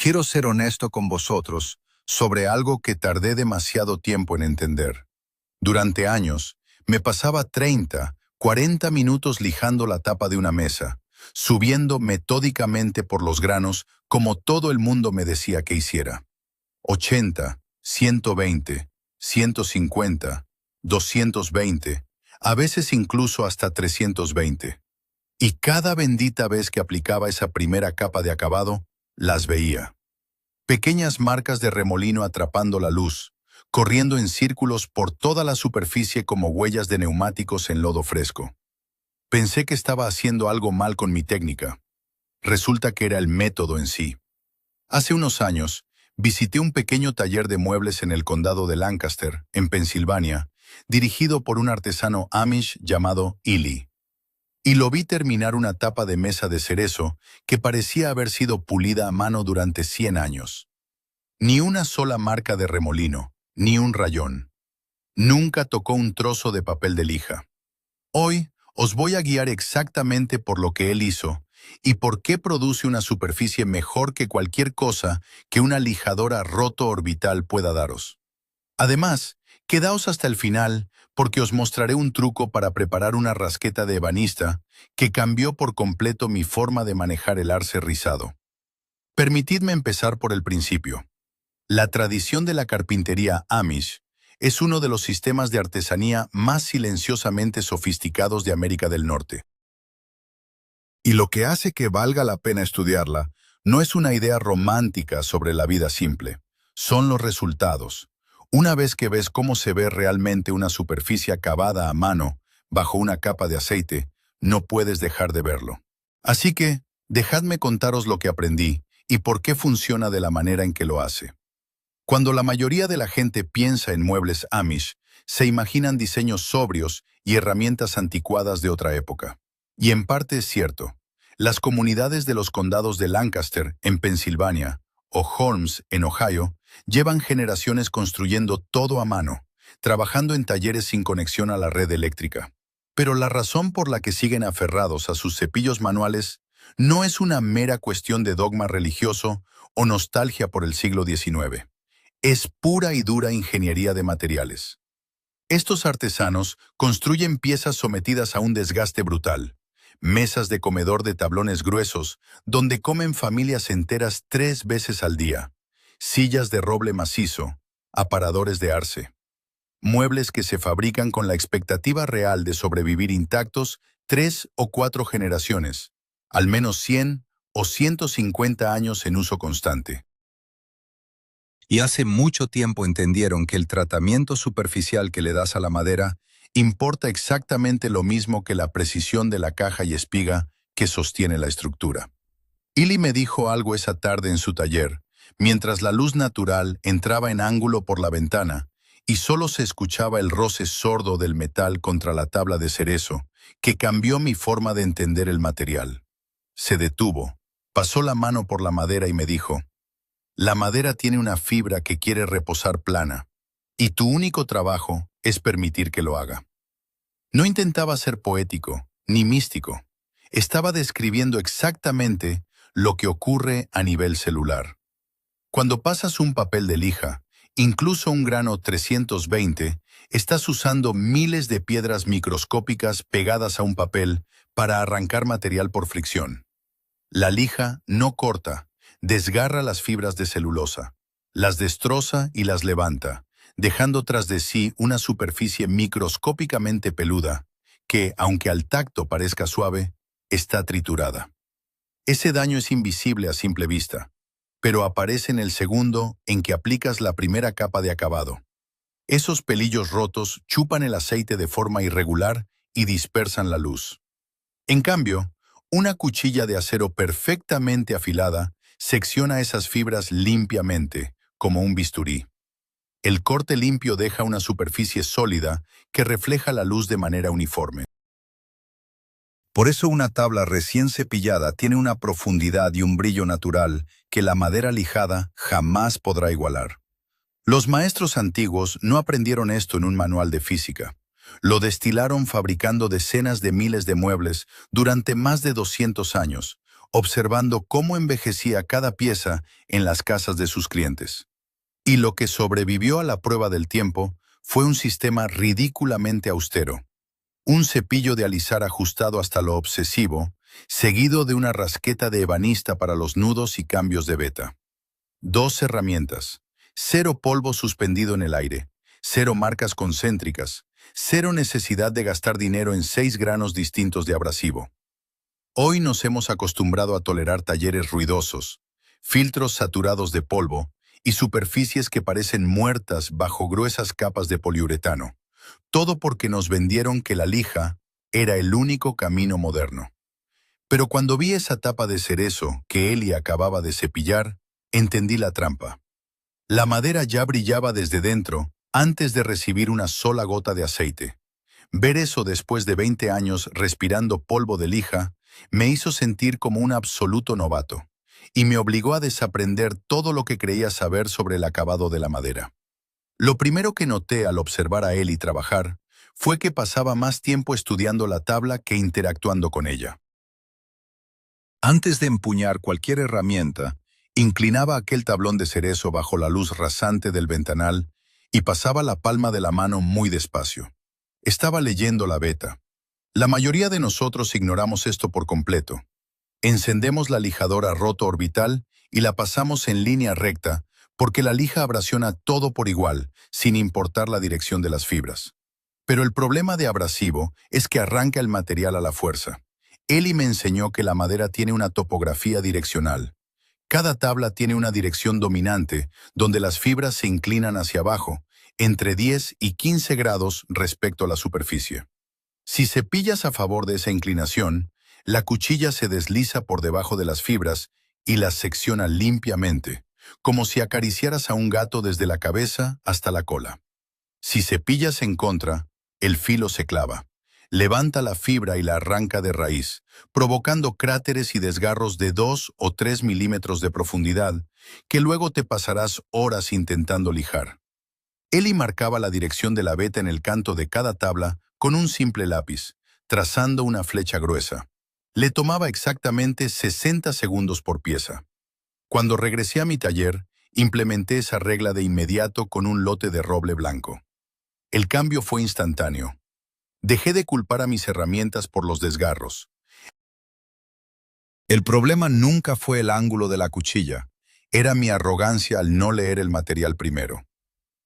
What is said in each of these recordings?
quiero ser honesto con vosotros sobre algo que tardé demasiado tiempo en entender. Durante años, me pasaba 30, 40 minutos lijando la tapa de una mesa, subiendo metódicamente por los granos como todo el mundo me decía que hiciera. 80, 120, 150, 220, a veces incluso hasta 320. Y cada bendita vez que aplicaba esa primera capa de acabado, las veía. Pequeñas marcas de remolino atrapando la luz, corriendo en círculos por toda la superficie como huellas de neumáticos en lodo fresco. Pensé que estaba haciendo algo mal con mi técnica. Resulta que era el método en sí. Hace unos años, visité un pequeño taller de muebles en el condado de Lancaster, en Pensilvania, dirigido por un artesano Amish llamado Ely. Y lo vi terminar una tapa de mesa de cerezo que parecía haber sido pulida a mano durante 100 años. Ni una sola marca de remolino, ni un rayón. Nunca tocó un trozo de papel de lija. Hoy os voy a guiar exactamente por lo que él hizo y por qué produce una superficie mejor que cualquier cosa que una lijadora roto-orbital pueda daros. Además, quedaos hasta el final porque os mostraré un truco para preparar una rasqueta de ebanista que cambió por completo mi forma de manejar el arce rizado. Permitidme empezar por el principio. La tradición de la carpintería Amish es uno de los sistemas de artesanía más silenciosamente sofisticados de América del Norte. Y lo que hace que valga la pena estudiarla no es una idea romántica sobre la vida simple, son los resultados. Una vez que ves cómo se ve realmente una superficie acabada a mano, bajo una capa de aceite, no puedes dejar de verlo. Así que, dejadme contaros lo que aprendí y por qué funciona de la manera en que lo hace. Cuando la mayoría de la gente piensa en muebles Amish, se imaginan diseños sobrios y herramientas anticuadas de otra época. Y en parte es cierto. Las comunidades de los condados de Lancaster, en Pensilvania, o Holmes, en Ohio, llevan generaciones construyendo todo a mano, trabajando en talleres sin conexión a la red eléctrica. Pero la razón por la que siguen aferrados a sus cepillos manuales no es una mera cuestión de dogma religioso o nostalgia por el siglo XIX. Es pura y dura ingeniería de materiales. Estos artesanos construyen piezas sometidas a un desgaste brutal. Mesas de comedor de tablones gruesos, donde comen familias enteras 3 veces al día. Sillas de roble macizo, aparadores de arce. Muebles que se fabrican con la expectativa real de sobrevivir intactos 3 o 4 generaciones, al menos 100 o 150 años en uso constante. Y hace mucho tiempo entendieron que el tratamiento superficial que le das a la madera importa exactamente lo mismo que la precisión de la caja y espiga que sostiene la estructura. Ely me dijo algo esa tarde en su taller, mientras la luz natural entraba en ángulo por la ventana y solo se escuchaba el roce sordo del metal contra la tabla de cerezo, que cambió mi forma de entender el material. Se detuvo, pasó la mano por la madera y me dijo: la madera tiene una fibra que quiere reposar plana, y tu único trabajo es permitir que lo haga. No intentaba ser poético, ni místico. Estaba describiendo exactamente lo que ocurre a nivel celular. Cuando pasas un papel de lija, incluso un grano 320, estás usando miles de piedras microscópicas pegadas a un papel para arrancar material por fricción. La lija no corta, desgarra las fibras de celulosa, las destroza y las levanta, dejando tras de sí una superficie microscópicamente peluda que, aunque al tacto parezca suave, está triturada. Ese daño es invisible a simple vista, pero aparece en el segundo en que aplicas la primera capa de acabado. Esos pelillos rotos chupan el aceite de forma irregular y dispersan la luz. En cambio, una cuchilla de acero perfectamente afilada secciona esas fibras limpiamente, como un bisturí. El corte limpio deja una superficie sólida que refleja la luz de manera uniforme. Por eso una tabla recién cepillada tiene una profundidad y un brillo natural que la madera lijada jamás podrá igualar. Los maestros antiguos no aprendieron esto en un manual de física. Lo destilaron fabricando decenas de miles de muebles durante más de 200 años, observando cómo envejecía cada pieza en las casas de sus clientes. Y lo que sobrevivió a la prueba del tiempo fue un sistema ridículamente austero. Un cepillo de alisar ajustado hasta lo obsesivo, seguido de una rasqueta de ebanista para los nudos y cambios de veta. 2 herramientas, 0 polvo suspendido en el aire, 0 marcas concéntricas, 0 necesidad de gastar dinero en 6 granos distintos de abrasivo. Hoy nos hemos acostumbrado a tolerar talleres ruidosos, filtros saturados de polvo y superficies que parecen muertas bajo gruesas capas de poliuretano. Todo porque nos vendieron que la lija era el único camino moderno. Pero cuando vi esa tapa de cerezo que Eli acababa de cepillar, entendí la trampa. La madera ya brillaba desde dentro antes de recibir una sola gota de aceite. Ver eso después de 20 años respirando polvo de lija me hizo sentir como un absoluto novato y me obligó a desaprender todo lo que creía saber sobre el acabado de la madera. Lo primero que noté al observar a Eli trabajar fue que pasaba más tiempo estudiando la tabla que interactuando con ella. Antes de empuñar cualquier herramienta, inclinaba aquel tablón de cerezo bajo la luz rasante del ventanal y pasaba la palma de la mano muy despacio. Estaba leyendo la veta. La mayoría de nosotros ignoramos esto por completo. Encendemos la lijadora roto orbital y la pasamos en línea recta porque la lija abrasiona todo por igual, sin importar la dirección de las fibras. Pero el problema de abrasivo es que arranca el material a la fuerza. Eli me enseñó que la madera tiene una topografía direccional. Cada tabla tiene una dirección dominante, donde las fibras se inclinan hacia abajo, entre 10 y 15 grados respecto a la superficie. Si cepillas a favor de esa inclinación, la cuchilla se desliza por debajo de las fibras y las secciona limpiamente, como si acariciaras a un gato desde la cabeza hasta la cola. Si cepillas en contra, el filo se clava. Levanta la fibra y la arranca de raíz, provocando cráteres y desgarros de 2 o 3 milímetros de profundidad, que luego te pasarás horas intentando lijar. Eli marcaba la dirección de la veta en el canto de cada tabla con un simple lápiz, trazando una flecha gruesa. Le tomaba exactamente 60 segundos por pieza. Cuando regresé a mi taller, implementé esa regla de inmediato con un lote de roble blanco. El cambio fue instantáneo. Dejé de culpar a mis herramientas por los desgarros. El problema nunca fue el ángulo de la cuchilla, era mi arrogancia al no leer el material primero.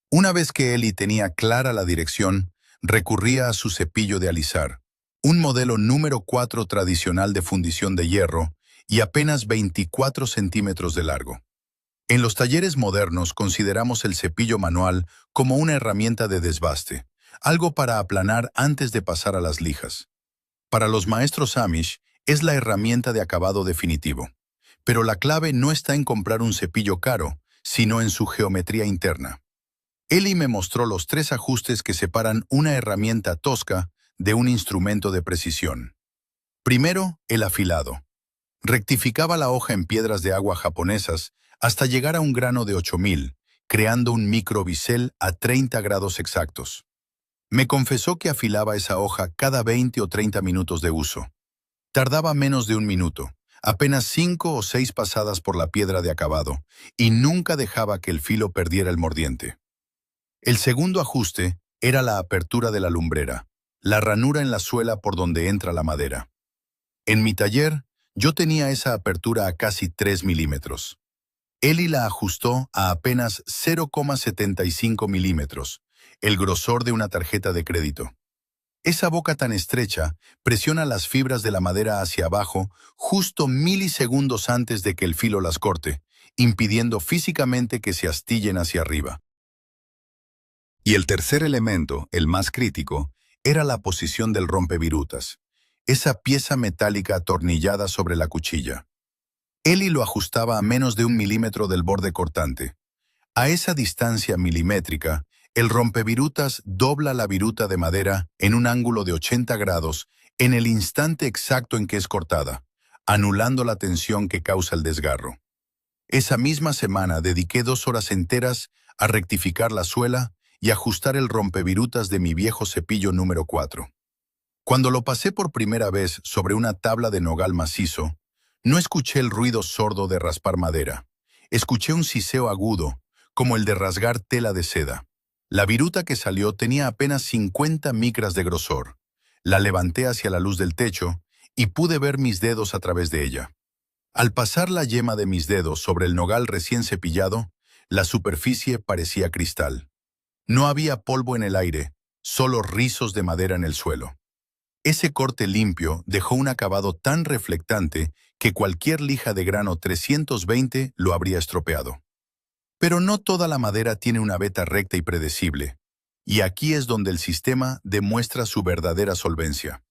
Una vez que Eli tenía clara la dirección, recurría a su cepillo de alisar, un modelo número 4 tradicional de fundición de hierro y apenas 24 centímetros de largo. En los talleres modernos consideramos el cepillo manual como una herramienta de desbaste, algo para aplanar antes de pasar a las lijas. Para los maestros Amish es la herramienta de acabado definitivo. Pero la clave no está en comprar un cepillo caro, sino en su geometría interna. Eli me mostró los 3 ajustes que separan una herramienta tosca de un instrumento de precisión. Primero, el afilado. Rectificaba la hoja en piedras de agua japonesas hasta llegar a un grano de 8000, creando un microbisel a 30 grados exactos. Me confesó que afilaba esa hoja cada 20 o 30 minutos de uso. Tardaba menos de un minuto, apenas 5 o 6 pasadas por la piedra de acabado, y nunca dejaba que el filo perdiera el mordiente. El segundo ajuste era la apertura de la lumbrera, la ranura en la suela por donde entra la madera. En mi taller, yo tenía esa apertura a casi 3 milímetros. Eli la ajustó a apenas 0,75 milímetros, el grosor de una tarjeta de crédito. Esa boca tan estrecha presiona las fibras de la madera hacia abajo justo milisegundos antes de que el filo las corte, impidiendo físicamente que se astillen hacia arriba. Y el tercer elemento, el más crítico, era la posición del rompevirutas, esa pieza metálica atornillada sobre la cuchilla. Eli lo ajustaba a menos de 1 milímetro del borde cortante. A esa distancia milimétrica, el rompevirutas dobla la viruta de madera en un ángulo de 80 grados en el instante exacto en que es cortada, anulando la tensión que causa el desgarro. Esa misma semana dediqué 2 horas enteras a rectificar la suela y ajustar el rompevirutas de mi viejo cepillo número 4. Cuando lo pasé por primera vez sobre una tabla de nogal macizo, No escuché el ruido sordo de raspar madera. Escuché un siseo agudo, como el de rasgar tela de seda. La viruta que salió tenía apenas 50 micras de grosor. La levanté hacia la luz del techo y pude ver mis dedos a través de ella. Al pasar la yema de mis dedos sobre el nogal recién cepillado, la superficie parecía cristal. No había polvo en el aire, solo rizos de madera en el suelo. Ese corte limpio dejó un acabado tan reflectante que cualquier lija de grano 320 lo habría estropeado. Pero no toda la madera tiene una veta recta y predecible, y aquí es donde el sistema demuestra su verdadera solvencia.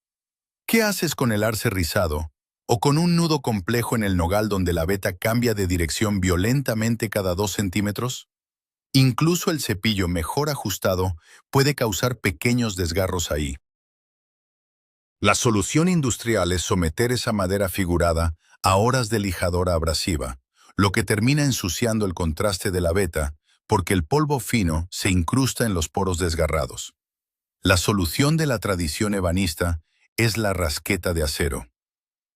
¿Qué haces con el arce rizado o con un nudo complejo en el nogal donde la veta cambia de dirección violentamente cada 2 centímetros? Incluso el cepillo mejor ajustado puede causar pequeños desgarros ahí. La solución industrial es someter esa madera figurada a horas de lijadora abrasiva, lo que termina ensuciando el contraste de la veta porque el polvo fino se incrusta en los poros desgarrados. La solución de la tradición ebanista es la rasqueta de acero.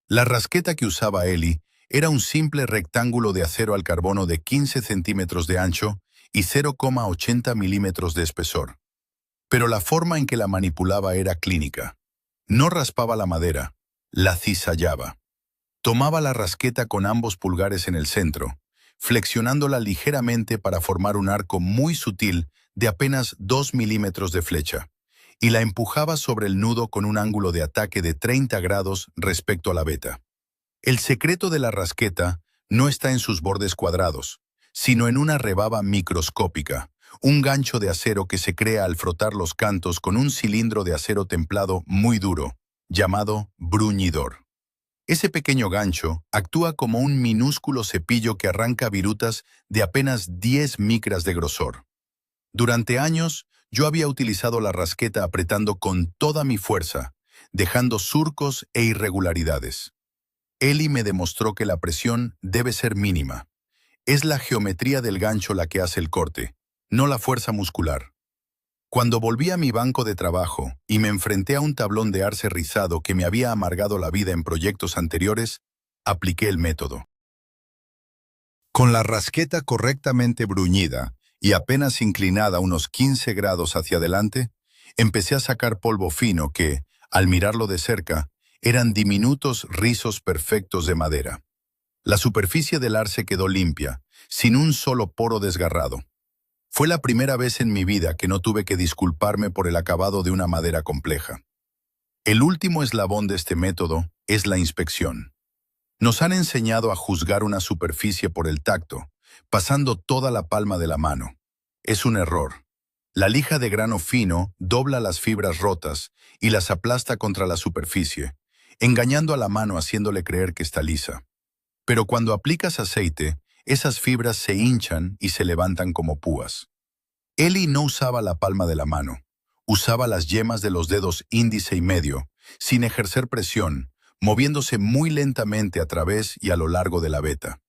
La rasqueta que usaba Eli era un simple rectángulo de acero al carbono de 15 centímetros de ancho y 0,80 milímetros de espesor. Pero la forma en que la manipulaba era clínica. No raspaba la madera, la cizallaba. Tomaba la rasqueta con ambos pulgares en el centro, flexionándola ligeramente para formar un arco muy sutil de apenas 2 milímetros de flecha, y la empujaba sobre el nudo con un ángulo de ataque de 30 grados respecto a la veta. El secreto de la rasqueta no está en sus bordes cuadrados, sino en una rebaba microscópica, un gancho de acero que se crea al frotar los cantos con un cilindro de acero templado muy duro, llamado bruñidor. Ese pequeño gancho actúa como un minúsculo cepillo que arranca virutas de apenas 10 micras de grosor. Durante años, yo había utilizado la rasqueta apretando con toda mi fuerza, dejando surcos e irregularidades. Eli me demostró que la presión debe ser mínima. Es la geometría del gancho la que hace el corte, no la fuerza muscular. Cuando volví a mi banco de trabajo y me enfrenté a un tablón de arce rizado que me había amargado la vida en proyectos anteriores, apliqué el método. Con la rasqueta correctamente bruñida y apenas inclinada unos 15 grados hacia adelante, empecé a sacar polvo fino que, al mirarlo de cerca, eran diminutos rizos perfectos de madera. La superficie del arce quedó limpia, sin un solo poro desgarrado. Fue la primera vez en mi vida que no tuve que disculparme por el acabado de una madera compleja. El último eslabón de este método es la inspección. Nos han enseñado a juzgar una superficie por el tacto, pasando toda la palma de la mano. Es un error. La lija de grano fino dobla las fibras rotas y las aplasta contra la superficie, engañando a la mano haciéndole creer que está lisa. Pero cuando aplicas aceite, esas fibras se hinchan y se levantan como púas. Eli no usaba la palma de la mano, usaba las yemas de los dedos índice y medio, sin ejercer presión, moviéndose muy lentamente a través y a lo largo de la veta.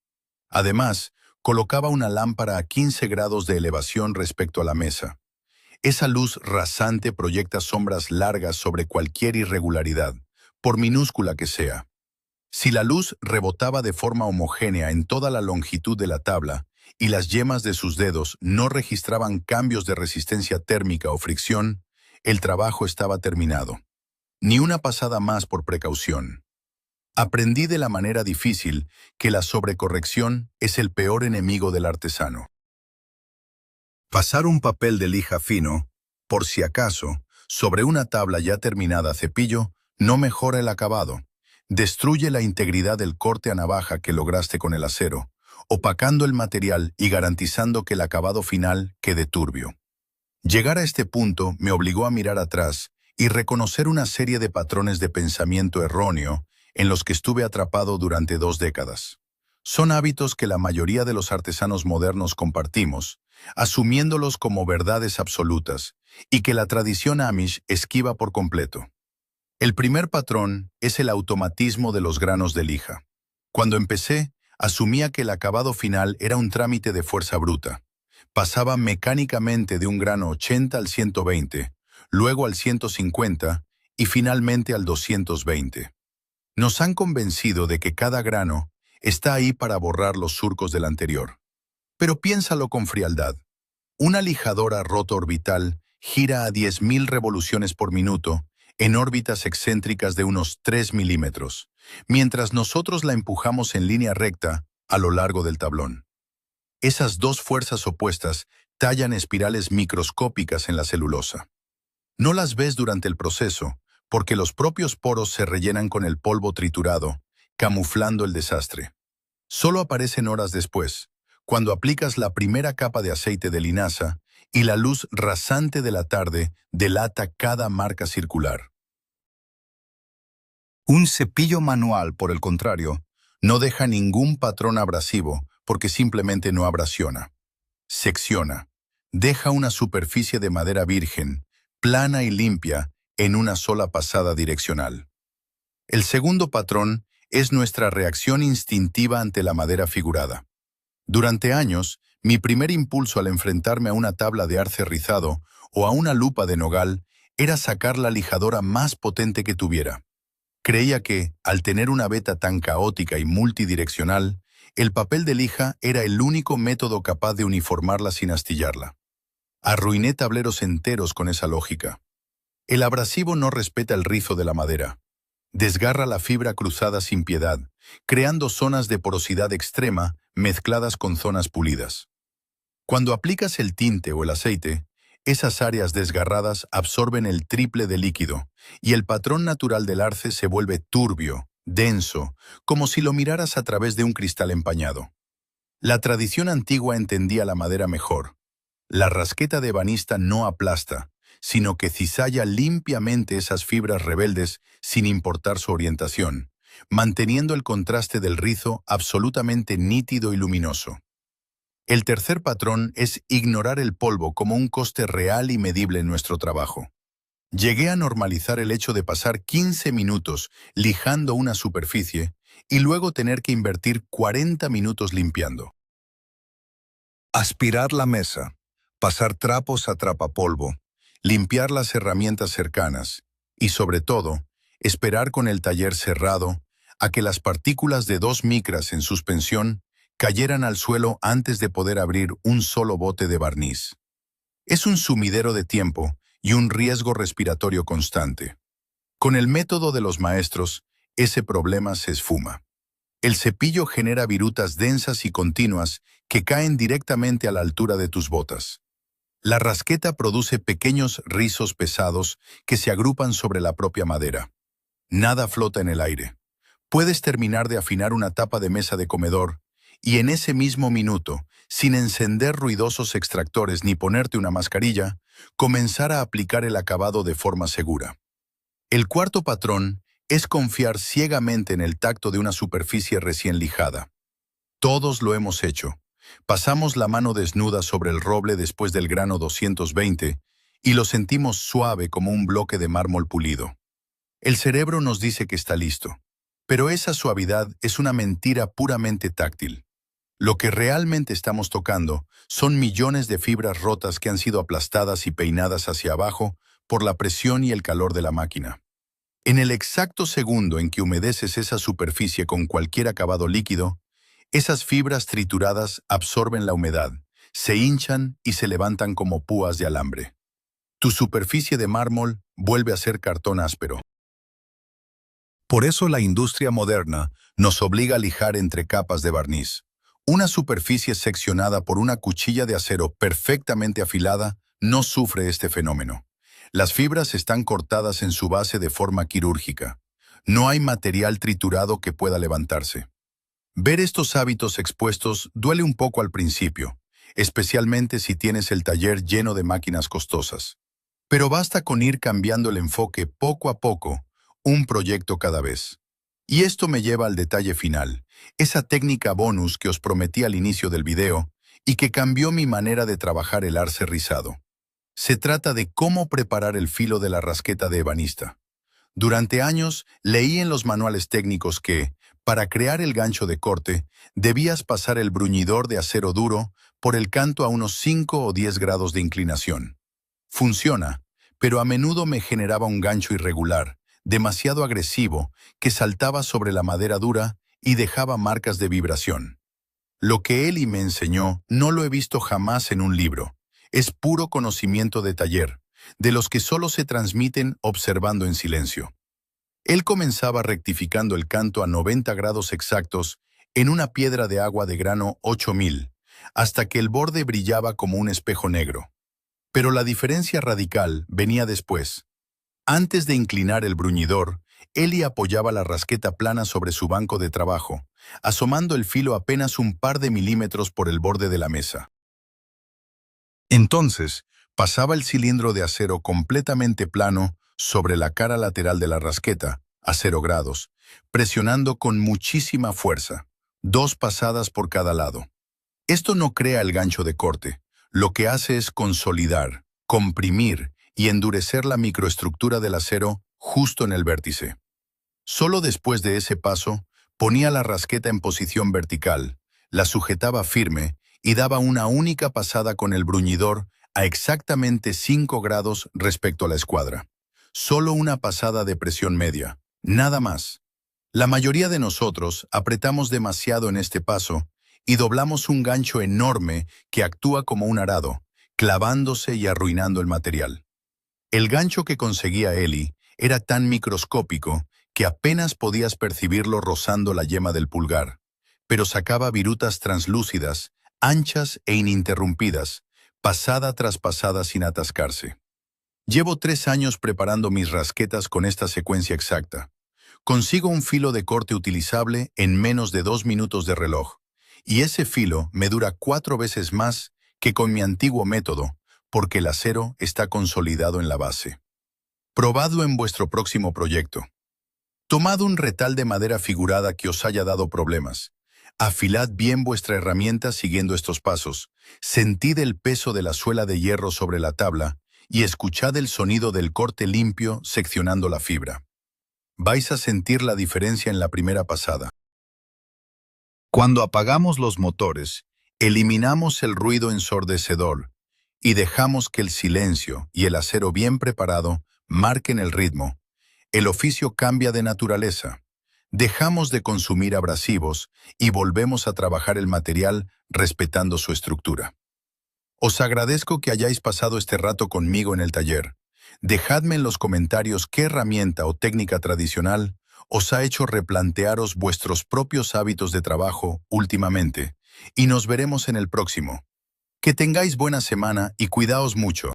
Además, colocaba una lámpara a 15 grados de elevación respecto a la mesa. Esa luz rasante proyecta sombras largas sobre cualquier irregularidad, por minúscula que sea. Si la luz rebotaba de forma homogénea en toda la longitud de la tabla y las yemas de sus dedos no registraban cambios de resistencia térmica o fricción, el trabajo estaba terminado. Ni una pasada más por precaución. Aprendí de la manera difícil que la sobrecorrección es el peor enemigo del artesano. Pasar un papel de lija fino, por si acaso, sobre una tabla ya terminada a cepillo, no mejora el acabado. Destruye la integridad del corte a navaja que lograste con el acero, opacando el material y garantizando que el acabado final quede turbio. Llegar a este punto me obligó a mirar atrás y reconocer una serie de patrones de pensamiento erróneo en los que estuve atrapado durante 2 décadas. Son hábitos que la mayoría de los artesanos modernos compartimos, asumiéndolos como verdades absolutas, y que la tradición Amish esquiva por completo. El primer patrón es el automatismo de los granos de lija. Cuando empecé, asumía que el acabado final era un trámite de fuerza bruta. Pasaba mecánicamente de un grano 80 al 120, luego al 150 y finalmente al 220. Nos han convencido de que cada grano está ahí para borrar los surcos del anterior. Pero piénsalo con frialdad. Una lijadora roto-orbital gira a 10.000 revoluciones por minuto en órbitas excéntricas de unos 3 milímetros, mientras nosotros la empujamos en línea recta a lo largo del tablón. Esas dos fuerzas opuestas tallan espirales microscópicas en la celulosa. No las ves durante el proceso, porque los propios poros se rellenan con el polvo triturado, camuflando el desastre. Solo aparecen horas después, cuando aplicas la primera capa de aceite de linaza y la luz rasante de la tarde delata cada marca circular. Un cepillo manual, por el contrario, no deja ningún patrón abrasivo porque simplemente no abrasiona. Secciona. Deja una superficie de madera virgen, plana y limpia, en una sola pasada direccional. El segundo patrón es nuestra reacción instintiva ante la madera figurada. Durante años, mi primer impulso al enfrentarme a una tabla de arce rizado o a una lupa de nogal era sacar la lijadora más potente que tuviera. Creía que, al tener una veta tan caótica y multidireccional, el papel de lija era el único método capaz de uniformarla sin astillarla. Arruiné tableros enteros con esa lógica. El abrasivo no respeta el rizo de la madera. Desgarra la fibra cruzada sin piedad, creando zonas de porosidad extrema mezcladas con zonas pulidas. Cuando aplicas el tinte o el aceite, esas áreas desgarradas absorben el triple de líquido y el patrón natural del arce se vuelve turbio, denso, como si lo miraras a través de un cristal empañado. La tradición antigua entendía la madera mejor. La rasqueta de ebanista no aplasta, sino que cizalla limpiamente esas fibras rebeldes sin importar su orientación, manteniendo el contraste del rizo absolutamente nítido y luminoso. El tercer patrón es ignorar el polvo como un coste real y medible en nuestro trabajo. Llegué a normalizar el hecho de pasar 15 minutos lijando una superficie y luego tener que invertir 40 minutos limpiando. Aspirar la mesa, pasar trapos a trapapolvo, limpiar las herramientas cercanas y, sobre todo, esperar con el taller cerrado a que las partículas de 2 micras en suspensión cayeran al suelo antes de poder abrir un solo bote de barniz. Es un sumidero de tiempo y un riesgo respiratorio constante. Con el método de los maestros, ese problema se esfuma. El cepillo genera virutas densas y continuas que caen directamente a la altura de tus botas. La rasqueta produce pequeños rizos pesados que se agrupan sobre la propia madera. Nada flota en el aire. Puedes terminar de afinar una tapa de mesa de comedor y en ese mismo minuto, sin encender ruidosos extractores ni ponerte una mascarilla, comenzar a aplicar el acabado de forma segura. El cuarto patrón es confiar ciegamente en el tacto de una superficie recién lijada. Todos lo hemos hecho. Pasamos la mano desnuda sobre el roble después del grano 220 y lo sentimos suave como un bloque de mármol pulido. El cerebro nos dice que está listo, pero esa suavidad es una mentira puramente táctil. Lo que realmente estamos tocando son millones de fibras rotas que han sido aplastadas y peinadas hacia abajo por la presión y el calor de la máquina. En el exacto segundo en que humedeces esa superficie con cualquier acabado líquido, esas fibras trituradas absorben la humedad, se hinchan y se levantan como púas de alambre. Tu superficie de mármol vuelve a ser cartón áspero. Por eso la industria moderna nos obliga a lijar entre capas de barniz. Una superficie seccionada por una cuchilla de acero perfectamente afilada no sufre este fenómeno. Las fibras están cortadas en su base de forma quirúrgica. No hay material triturado que pueda levantarse. Ver estos hábitos expuestos duele un poco al principio, especialmente si tienes el taller lleno de máquinas costosas. Pero basta con ir cambiando el enfoque poco a poco, un proyecto cada vez. Y esto me lleva al detalle final, esa técnica bonus que os prometí al inicio del video y que cambió mi manera de trabajar el arce rizado. Se trata de cómo preparar el filo de la rasqueta de ebanista. Durante años leí en los manuales técnicos que, para crear el gancho de corte, debías pasar el bruñidor de acero duro por el canto a unos 5 o 10 grados de inclinación. Funciona, pero a menudo me generaba un gancho irregular, demasiado agresivo, que saltaba sobre la madera dura y dejaba marcas de vibración. Lo que Eli me enseñó no lo he visto jamás en un libro. Es puro conocimiento de taller, de los que solo se transmiten observando en silencio. Él comenzaba rectificando el canto a 90 grados exactos en una piedra de agua de grano 8000, hasta que el borde brillaba como un espejo negro. Pero la diferencia radical venía después. Antes de inclinar el bruñidor, Eli apoyaba la rasqueta plana sobre su banco de trabajo, asomando el filo apenas un par de milímetros por el borde de la mesa. Entonces, pasaba el cilindro de acero completamente plano sobre la cara lateral de la rasqueta, a 0 grados, presionando con muchísima fuerza, 2 pasadas por cada lado. Esto no crea el gancho de corte, lo que hace es consolidar, comprimir y endurecer la microestructura del acero justo en el vértice. Solo después de ese paso, ponía la rasqueta en posición vertical, la sujetaba firme y daba una única pasada con el bruñidor a exactamente 5 grados respecto a la escuadra. Solo una pasada de presión media, nada más. La mayoría de nosotros apretamos demasiado en este paso y doblamos un gancho enorme que actúa como un arado, clavándose y arruinando el material. El gancho que conseguía Eli era tan microscópico que apenas podías percibirlo rozando la yema del pulgar, pero sacaba virutas translúcidas, anchas e ininterrumpidas, pasada tras pasada sin atascarse. Llevo 3 años preparando mis rasquetas con esta secuencia exacta. Consigo un filo de corte utilizable en menos de 2 minutos de reloj, y ese filo me dura 4 veces más que con mi antiguo método, porque el acero está consolidado en la base. Probadlo en vuestro próximo proyecto. Tomad un retal de madera figurada que os haya dado problemas. Afilad bien vuestra herramienta siguiendo estos pasos. Sentid el peso de la suela de hierro sobre la tabla y escuchad el sonido del corte limpio seccionando la fibra. Vais a sentir la diferencia en la primera pasada. Cuando apagamos los motores, eliminamos el ruido ensordecedor y dejamos que el silencio y el acero bien preparado marquen el ritmo. El oficio cambia de naturaleza. Dejamos de consumir abrasivos y volvemos a trabajar el material respetando su estructura. Os agradezco que hayáis pasado este rato conmigo en el taller. Dejadme en los comentarios qué herramienta o técnica tradicional os ha hecho replantearos vuestros propios hábitos de trabajo últimamente, y nos veremos en el próximo. Que tengáis buena semana y cuidaos mucho.